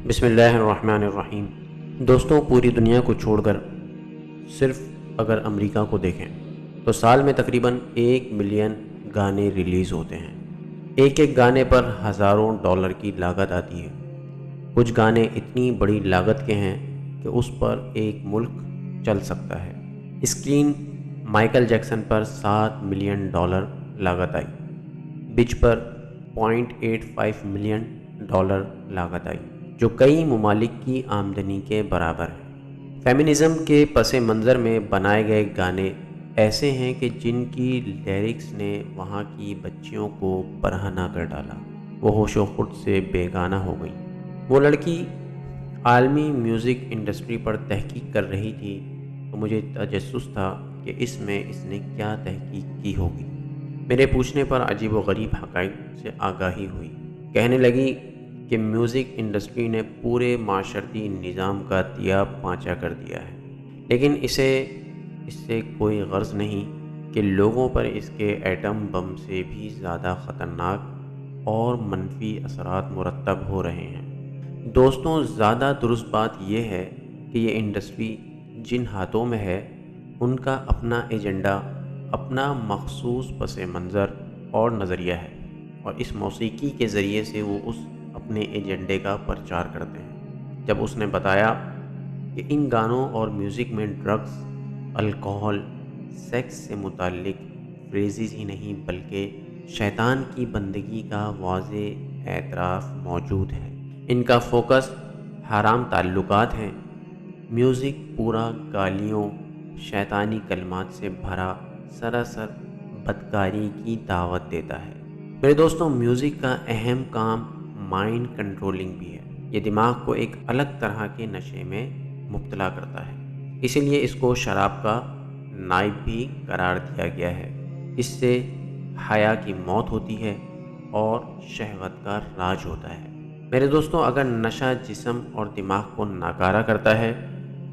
بسم اللہ الرحمن الرحیم۔ دوستوں، پوری دنیا کو چھوڑ کر صرف اگر امریکہ کو دیکھیں تو سال میں تقریباً 1 ملین گانے ریلیز ہوتے ہیں۔ ایک ایک گانے پر ہزاروں ڈالر کی لاگت آتی ہے۔ کچھ گانے اتنی بڑی لاگت کے ہیں کہ اس پر ایک ملک چل سکتا ہے۔ اسکرین مائیکل جیکسن پر $7 ملین لاگت آئی، بچ پر $0.85 ملین لاگت آئی، جو کئی ممالک کی آمدنی کے برابر ہے۔ فیمنزم کے پس منظر میں بنائے گئے گانے ایسے ہیں کہ جن کی لیرکس نے وہاں کی بچیوں کو برہنہ کر ڈالا۔ وہ ہوش و خود سے بیگانہ ہو گئی۔ وہ لڑکی عالمی میوزک انڈسٹری پر تحقیق کر رہی تھی تو مجھے تجسس تھا کہ اس نے کیا تحقیق کی ہوگی۔ میرے پوچھنے پر عجیب و غریب حقائق سے آگاہی ہوئی۔ کہنے لگی کہ میوزک انڈسٹری نے پورے معاشرتی نظام کا تیا پانچا کر دیا ہے، لیکن اس سے کوئی غرض نہیں کہ لوگوں پر اس کے ایٹم بم سے بھی زیادہ خطرناک اور منفی اثرات مرتب ہو رہے ہیں۔ دوستوں، زیادہ درست بات یہ ہے کہ یہ انڈسٹری جن ہاتھوں میں ہے ان کا اپنا ایجنڈا، اپنا مخصوص پس منظر اور نظریہ ہے، اور اس موسیقی کے ذریعے سے وہ اس اپنے ایجنڈے کا پرچار کرتے ہیں۔ جب اس نے بتایا کہ ان گانوں اور میوزک میں ڈرگز، الکوہل، سیکس سے متعلق فریزز ہی نہیں بلکہ شیطان کی بندگی کا واضح اعتراف موجود ہے، ان کا فوکس حرام تعلقات ہیں، میوزک پورا گالیوں، شیطانی کلمات سے بھرا سراسر بدکاری کی دعوت دیتا ہے۔ میرے دوستوں، میوزک کا اہم کام مائنڈ کنٹرولنگ بھی ہے۔ یہ دماغ کو ایک الگ طرح کے نشے میں مبتلا کرتا ہے، اسی لیے اس کو شراب کا نائب بھی قرار دیا گیا ہے۔ اس سے حیا کی موت ہوتی ہے اور شہوت کا راج ہوتا ہے۔ میرے دوستوں، اگر نشہ جسم اور دماغ کو ناکارہ کرتا ہے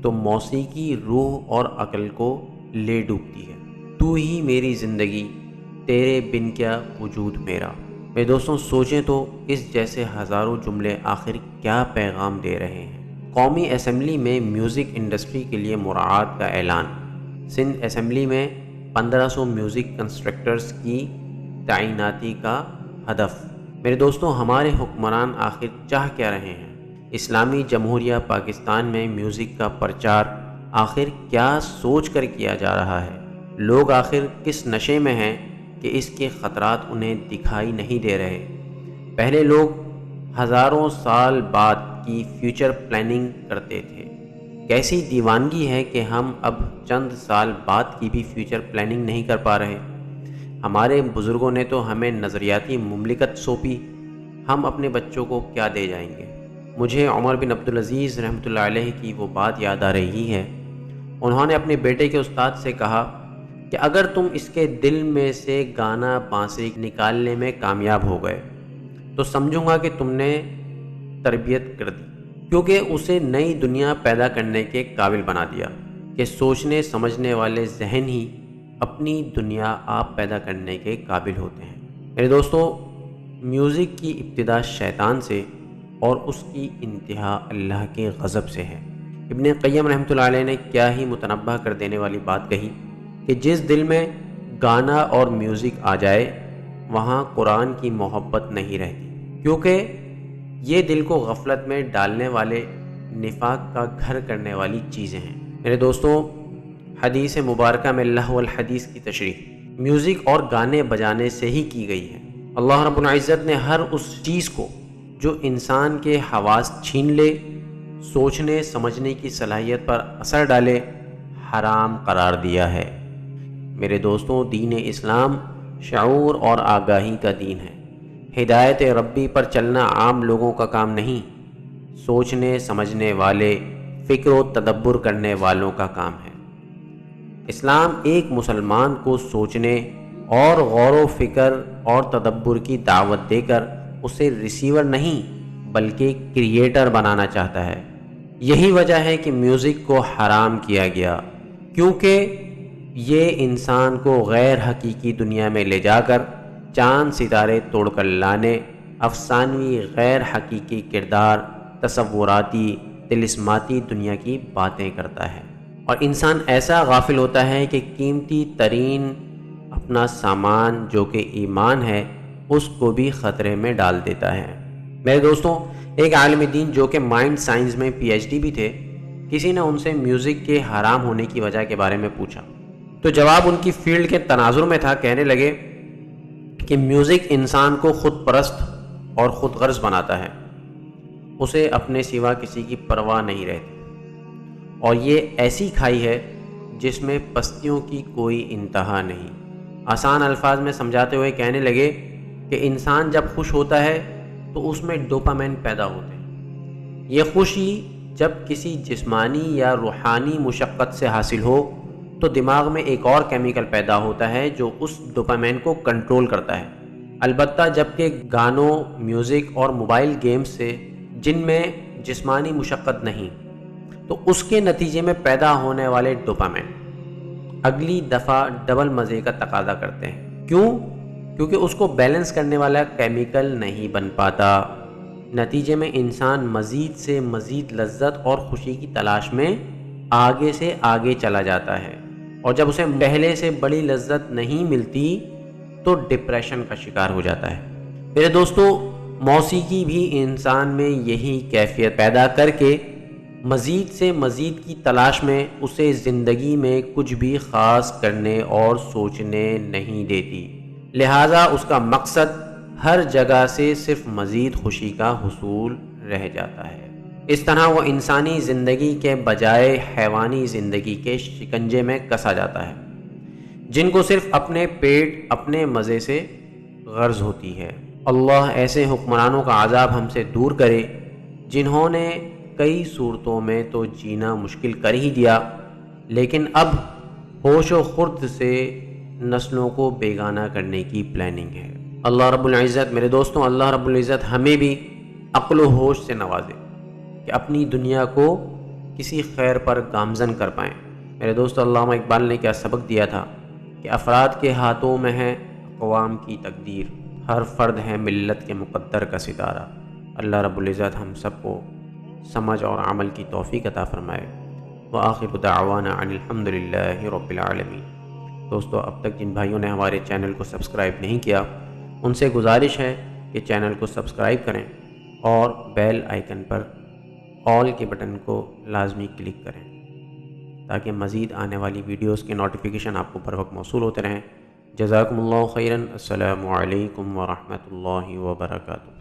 تو موسیقی روح اور عقل کو لے ڈوبتی ہے۔ تو ہی میری زندگی، تیرے بن کیا وجود میرا۔ میرے دوستوں، سوچیں تو اس جیسے ہزاروں جملے آخر کیا پیغام دے رہے ہیں۔ قومی اسمبلی میں میوزک انڈسٹری کے لیے مراعات کا اعلان۔ سندھ اسمبلی میں 1500 میوزک کنسٹرکٹرز کی تعیناتی کا ہدف۔ میرے دوستوں، ہمارے حکمران آخر چاہ کیا رہے ہیں؟ اسلامی جمہوریہ پاکستان میں میوزک کا پرچار آخر کیا سوچ کر کیا جا رہا ہے؟ لوگ آخر کس نشے میں ہیں کہ اس کے خطرات انہیں دکھائی نہیں دے رہے؟ پہلے لوگ ہزاروں سال بعد کی فیوچر پلاننگ کرتے تھے۔ کیسی دیوانگی ہے کہ ہم اب چند سال بعد کی بھی فیوچر پلاننگ نہیں کر پا رہے۔ ہمارے بزرگوں نے تو ہمیں نظریاتی مملکت سونپی، ہم اپنے بچوں کو کیا دے جائیں گے؟ مجھے عمر بن عبدالعزیز رحمۃ اللہ علیہ کی وہ بات یاد آ رہی ہے۔ انہوں نے اپنے بیٹے کے استاد سے کہا کہ اگر تم اس کے دل میں سے گانا بانسری نکالنے میں کامیاب ہو گئے تو سمجھوں گا کہ تم نے تربیت کر دی، کیونکہ اسے نئی دنیا پیدا کرنے کے قابل بنا دیا کہ سوچنے سمجھنے والے ذہن ہی اپنی دنیا آپ پیدا کرنے کے قابل ہوتے ہیں۔ میرے دوستو، میوزک کی ابتدا شیطان سے اور اس کی انتہا اللہ کے غضب سے ہے۔ ابن قیم رحمۃ اللہ علیہ نے کیا ہی متنبہ کر دینے والی بات کہی کہ جس دل میں گانا اور میوزک آ جائے وہاں قرآن کی محبت نہیں رہتی، کیونکہ یہ دل کو غفلت میں ڈالنے والے، نفاق کا گھر کرنے والی چیزیں ہیں۔ میرے دوستوں، حدیث مبارکہ میں لہو الحدیث کی تشریح میوزک اور گانے بجانے سے ہی کی گئی ہے۔ اللہ رب العزت نے ہر اس چیز کو جو انسان کے حواس چھین لے، سوچنے سمجھنے کی صلاحیت پر اثر ڈالے، حرام قرار دیا ہے۔ میرے دوستوں، دین اسلام شعور اور آگاہی کا دین ہے۔ ہدایت ربی پر چلنا عام لوگوں کا کام نہیں، سوچنے سمجھنے والے، فکر و تدبر کرنے والوں کا کام ہے۔ اسلام ایک مسلمان کو سوچنے اور غور و فکر اور تدبر کی دعوت دے کر اسے ریسیور نہیں بلکہ کریٹر بنانا چاہتا ہے۔ یہی وجہ ہے کہ میوزک کو حرام کیا گیا، کیونکہ یہ انسان کو غیر حقیقی دنیا میں لے جا کر چاند ستارے توڑ کر لانے، افسانوی غیر حقیقی کردار تصوراتی طلسماتی دنیا کی باتیں کرتا ہے، اور انسان ایسا غافل ہوتا ہے کہ قیمتی ترین اپنا سامان جو کہ ایمان ہے اس کو بھی خطرے میں ڈال دیتا ہے۔ میرے دوستوں، ایک عالم دین جو کہ مائنڈ سائنس میں پی ایچ ڈی بھی تھے، کسی نے ان سے میوزک کے حرام ہونے کی وجہ کے بارے میں پوچھا، تو جواب ان کی فیلڈ کے تناظر میں تھا۔ کہنے لگے کہ میوزک انسان کو خود پرست اور خود غرض بناتا ہے، اسے اپنے سوا کسی کی پرواہ نہیں رہتی، اور یہ ایسی کھائی ہے جس میں پستیوں کی کوئی انتہا نہیں۔ آسان الفاظ میں سمجھاتے ہوئے کہنے لگے کہ انسان جب خوش ہوتا ہے تو اس میں ڈوپامین پیدا ہوتے ہیں۔ یہ خوشی جب کسی جسمانی یا روحانی مشقت سے حاصل ہو تو دماغ میں ایک اور کیمیکل پیدا ہوتا ہے جو اس ڈوپامین کو کنٹرول کرتا ہے۔ البتہ جب کہ گانوں، میوزک اور موبائل گیمز سے جن میں جسمانی مشقت نہیں، تو اس کے نتیجے میں پیدا ہونے والے ڈوپامین اگلی دفعہ ڈبل مزے کا تقاضا کرتے ہیں۔ کیوں؟ کیونکہ اس کو بیلنس کرنے والا کیمیکل نہیں بن پاتا۔ نتیجے میں انسان مزید سے مزید لذت اور خوشی کی تلاش میں آگے سے آگے چلا جاتا ہے، اور جب اسے پہلے سے بڑی لذت نہیں ملتی تو ڈپریشن کا شکار ہو جاتا ہے۔ میرے دوستو، موسیقی بھی انسان میں یہی کیفیت پیدا کر کے مزید سے مزید کی تلاش میں اسے زندگی میں کچھ بھی خاص کرنے اور سوچنے نہیں دیتی، لہٰذا اس کا مقصد ہر جگہ سے صرف مزید خوشی کا حصول رہ جاتا ہے۔ اس طرح وہ انسانی زندگی کے بجائے حیوانی زندگی کے شکنجے میں کسا جاتا ہے، جن کو صرف اپنے پیٹ، اپنے مزے سے غرض ہوتی ہے۔ اللہ ایسے حکمرانوں کا عذاب ہم سے دور کرے جنہوں نے کئی صورتوں میں تو جینا مشکل کر ہی دیا، لیکن اب ہوش و خرد سے نسلوں کو بیگانہ کرنے کی پلاننگ ہے۔ اللہ رب العزت، میرے دوستوں، اللہ رب العزت ہمیں بھی عقل و ہوش سے نوازے کہ اپنی دنیا کو کسی خیر پر گامزن کر پائیں۔ میرے دوستو، علامہ اقبال نے کیا سبق دیا تھا کہ افراد کے ہاتھوں میں ہے اقوام کی تقدیر، ہر فرد ہے ملت کے مقدر کا ستارہ۔ اللہ رب العزت ہم سب کو سمجھ اور عمل کی توفیق عطا فرمائے۔ وآخر دعوانا ان الحمد للہ رب العالمین۔ دوستو، اب تک جن بھائیوں نے ہمارے چینل کو سبسکرائب نہیں کیا، ان سے گزارش ہے کہ چینل کو سبسکرائب کریں اور بیل آئیکن پر آل کے بٹن کو لازمی کلک کریں تاکہ مزید آنے والی ویڈیوز کے نوٹیفیکیشن آپ کو بر وقت موصول ہوتے رہیں۔ جزاکم اللہ خیراً۔ السلام علیکم ورحمۃ اللہ وبرکاتہ۔